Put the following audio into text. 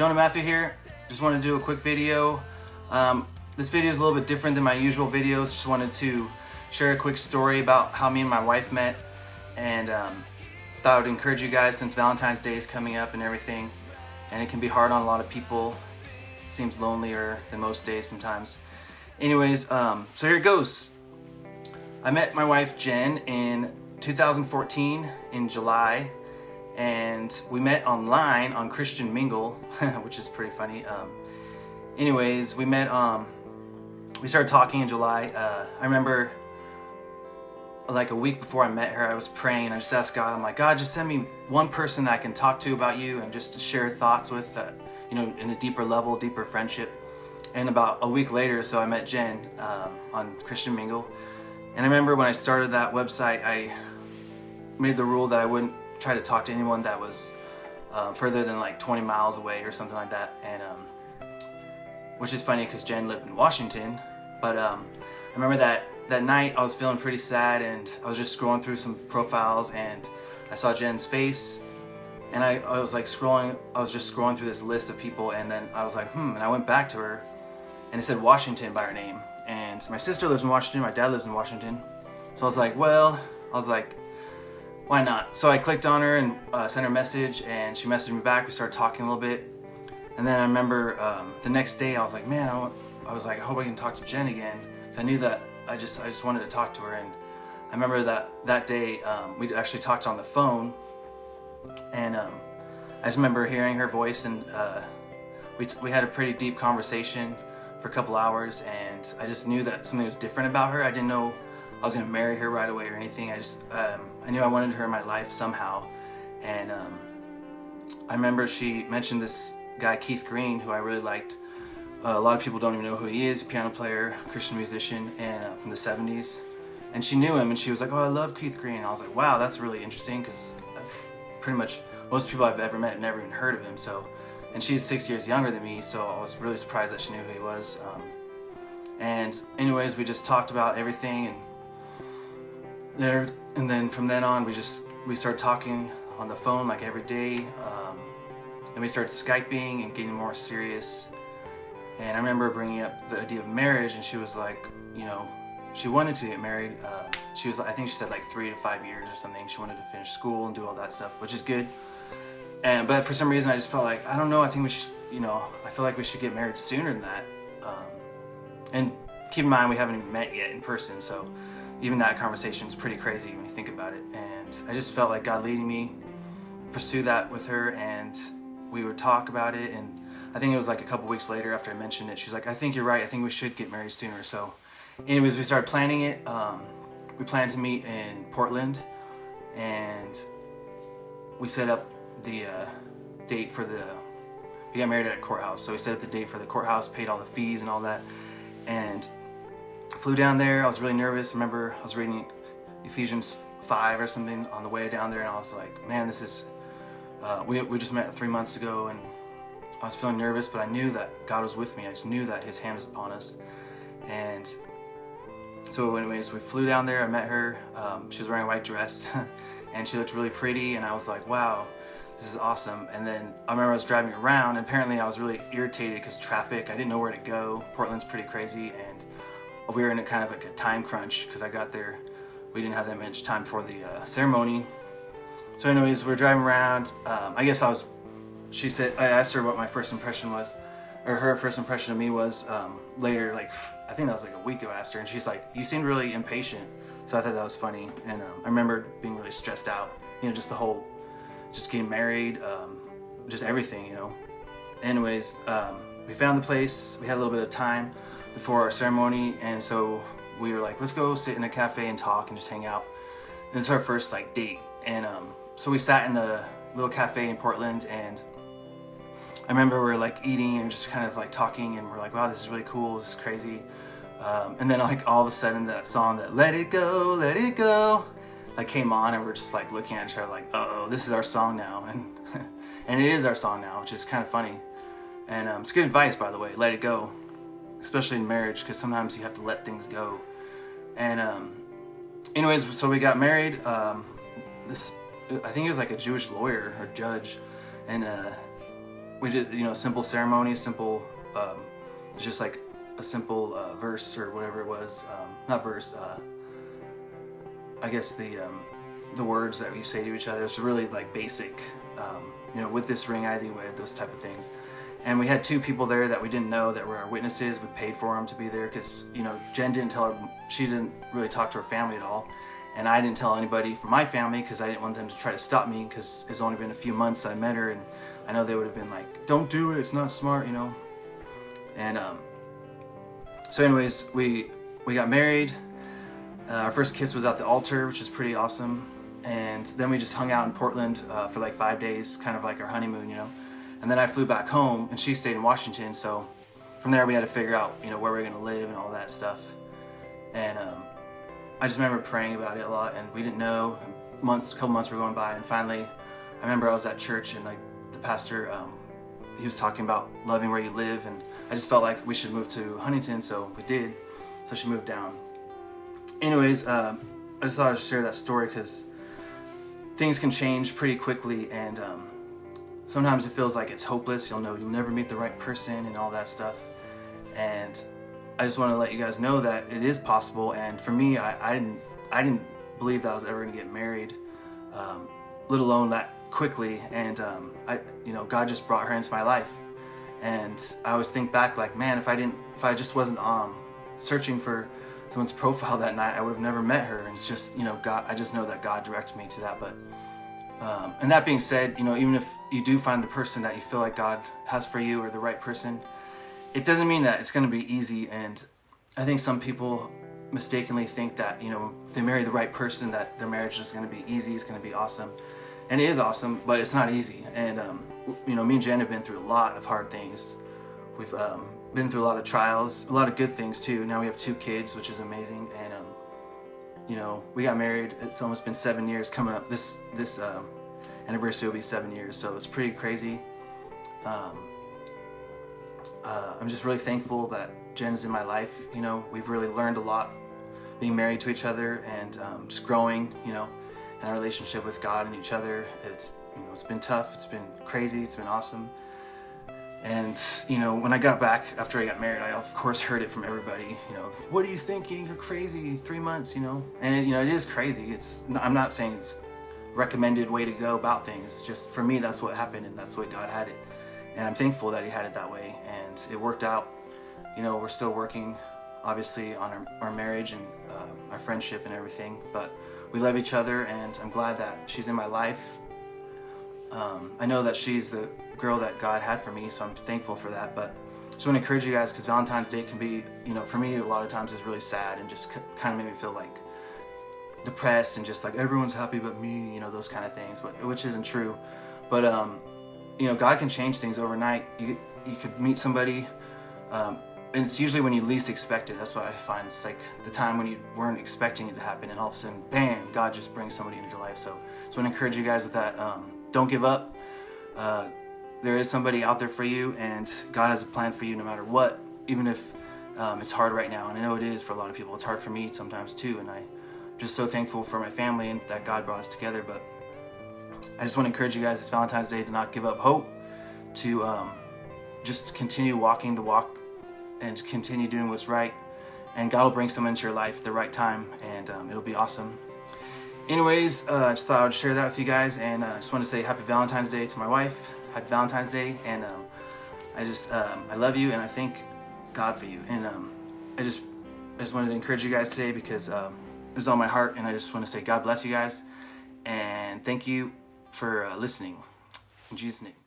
Jonah Matthew here. Just wanted to do a quick video. This video is a little bit different than my usual videos. Just wanted to share a quick story about how me and my wife met, and thought I would encourage you guys since Valentine's Day is coming up and everything, and it can be hard on a lot of people. Seems lonelier than most days sometimes. Anyways, so here it goes. I met my wife Jenn in 2014 in July, and we met online on Christian Mingle, which is pretty funny. Anyways, we met, we started talking in July. I remember like a week before I met her, I was praying. I just asked God, I'm like, God, just send me one person that I can talk to about you and just to share thoughts with, you know, in a deeper level, deeper friendship. And about a week later, so I met Jenn on Christian Mingle. And I remember when I started that website, I made the rule that I wouldn't try to talk to anyone that was further than like 20 miles away or something like that. And which is funny because Jenn lived in Washington. But I remember that night I was feeling pretty sad, and I was just scrolling through some profiles, and I saw Jenn's face, and I was like scrolling. I was just scrolling through this list of people, and then I was like, and I went back to her, and it said Washington by her name. And my sister lives in Washington, my dad lives in Washington. So I was like, well, why not? So I clicked on her and sent her a message, and she messaged me back. We started talking a little bit. And then I remember the next day I was like, man, I hope I can talk to Jenn again. So I knew that I just wanted to talk to her. And I remember that day we actually talked on the phone. And I just remember hearing her voice, and we had a pretty deep conversation for a couple hours, and I just knew that something was different about her. I didn't know I was gonna marry her right away or anything. I knew I wanted her in my life somehow. And I remember she mentioned this guy Keith Green, who I really liked. A lot of people don't even know who he is. Piano player, Christian musician, and from the 70s. And she knew him, and she was like, oh, I love Keith Green. And I was like, wow, that's really interesting, because pretty much most people I've ever met have never even heard of him. So, and she's 6 years younger than me, so I was really surprised that she knew who he was. And anyways, we just talked about everything, and then from then on, we started talking on the phone like every day. And we started Skyping and getting more serious. And I remember bringing up the idea of marriage, and she was like, you know, she wanted to get married. I think she said like 3 to 5 years or something. She wanted to finish school and do all that stuff, which is good. But for some reason, I just felt like, I don't know, I think we should, you know, I feel like we should get married sooner than that. And keep in mind, we haven't even met yet in person, so even that conversation is pretty crazy when you think about it. And I just felt like God leading me pursue that with her, and we would talk about it. And I think it was like a couple weeks later after I mentioned it, she's like, I think you're right, I think we should get married sooner. So anyways, we started planning it. We planned to meet in Portland, and we set up the date for we got married at a courthouse. So we set up the date for the courthouse, paid all the fees and all that, and flew down there. I was really nervous. I remember I was reading Ephesians 5 or something on the way down there, and I was like, man, this is, we just met 3 months ago, and I was feeling nervous, but I knew that God was with me. I just knew that His hand was upon us. And so anyways, we flew down there. I met her. She was wearing a white dress, and she looked really pretty, and I was like, wow, this is awesome. And then I remember I was driving around, and apparently I was really irritated because traffic. I didn't know where to go. Portland's pretty crazy, and we were in a kind of like a time crunch because I got there. We didn't have that much time for the ceremony. So anyways, we're driving around. I asked her what my first impression was, or her first impression of me was later, like, I think that was like a week ago. I asked her, and she's like, you seemed really impatient. So I thought that was funny. And I remember being really stressed out, you know, just just getting married, just everything, you know. Anyways, we found the place. We had a little bit of time before our ceremony, and so we were like, let's go sit in a cafe and talk and just hang out. And this is our first like date. And so we sat in a little cafe in Portland, and I remember we were like eating and just kind of like talking, and we're like, wow, this is really cool, this is crazy. And then like all of a sudden that song, that let it go, like came on, and we're just like looking at each other like, uh-oh, this is our song now. And it is our song now, which is kind of funny. And it's good advice, by the way, let it go, especially in marriage, because sometimes you have to let things go. And anyways, so we got married. I think he was like a Jewish lawyer or judge, and we did, a simple ceremony, just like a simple verse or whatever it was. Not verse. I guess the words that we say to each other. It's really like basic. With this ring I thee wed, those type of things. And we had 2 people there that we didn't know that were our witnesses. We paid for them to be there because, Jenn didn't tell her, she didn't really talk to her family at all. And I didn't tell anybody from my family because I didn't want them to try to stop me, because it's only been a few months that I met her, and I know they would have been like, don't do it, it's not smart, And so anyways, we got married. Our first kiss was at the altar, which is pretty awesome. And then we just hung out in Portland for like 5 days, kind of like our honeymoon, And then I flew back home, and she stayed in Washington. So from there we had to figure out, where we were going to live and all that stuff. And I just remember praying about it a lot, and we didn't know. A couple months were going by, and finally, I remember I was at church, and like the pastor, he was talking about loving where you live, and I just felt like we should move to Huntington, so we did. So she moved down. Anyways, I just thought I'd share that story because things can change pretty quickly, and sometimes it feels like it's hopeless. You'll never meet the right person and all that stuff. And I just want to let you guys know that it is possible. And for me, I didn't believe that I was ever going to get married, let alone that quickly. And God just brought her into my life. And I always think back, like, man, if I just wasn't searching for someone's profile that night, I would have never met her. And it's just, God. I just know that God directed me to that. But and that being said, even if you do find the person that you feel like God has for you, or the right person, it doesn't mean that it's going to be easy. And I think some people mistakenly think that, if they marry the right person, that their marriage is going to be easy, it's going to be awesome. And it is awesome, but it's not easy. And, me and Jenn have been through a lot of hard things. We've been through a lot of trials, a lot of good things too. Now we have 2 kids, which is amazing. And, we got married. It's almost been 7 years coming up. This anniversary will be 7 years. So it's pretty crazy. I'm just really thankful that Jenn is in my life. We've really learned a lot being married to each other, and just growing, in our relationship with God and each other. It's been tough. It's been crazy. It's been awesome. And, when I got back after I got married, I of course heard it from everybody, what are you thinking? You're crazy, 3 months, and it is crazy. I'm not saying it's recommended way to go about things. Just for me, that's what happened, and that's what God had it. And I'm thankful that he had it that way, and it worked out. We're still working, obviously, on our marriage and our friendship and everything, but we love each other, and I'm glad that she's in my life. I know that she's the girl that God had for me, so I'm thankful for that. But I just want to encourage you guys, because Valentine's Day can be, for me, a lot of times is really sad, and just kind of made me feel like depressed, and just like everyone's happy but me, those kind of things, which isn't true. But God can change things overnight. You could meet somebody, and it's usually when you least expect it. That's what I find. It's like the time when you weren't expecting it to happen, and all of a sudden, bam, God just brings somebody into your life. So I just want to encourage you guys with that. Don't give up. There is somebody out there for you, and God has a plan for you no matter what, even if it's hard right now. And I know it is for a lot of people. It's hard for me sometimes too, and I'm just so thankful for my family and that God brought us together. But I just want to encourage you guys this Valentine's Day to not give up hope, to just continue walking the walk and continue doing what's right, and God will bring someone into your life at the right time, and it'll be awesome. Anyways, I just thought I would share that with you guys, and I just want to say Happy Valentine's Day to my wife. Happy Valentine's Day, and I love you, and I thank God for you. And I just wanted to encourage you guys today, because it was on my heart, and I just want to say God bless you guys, and thank you for listening. In Jesus' name.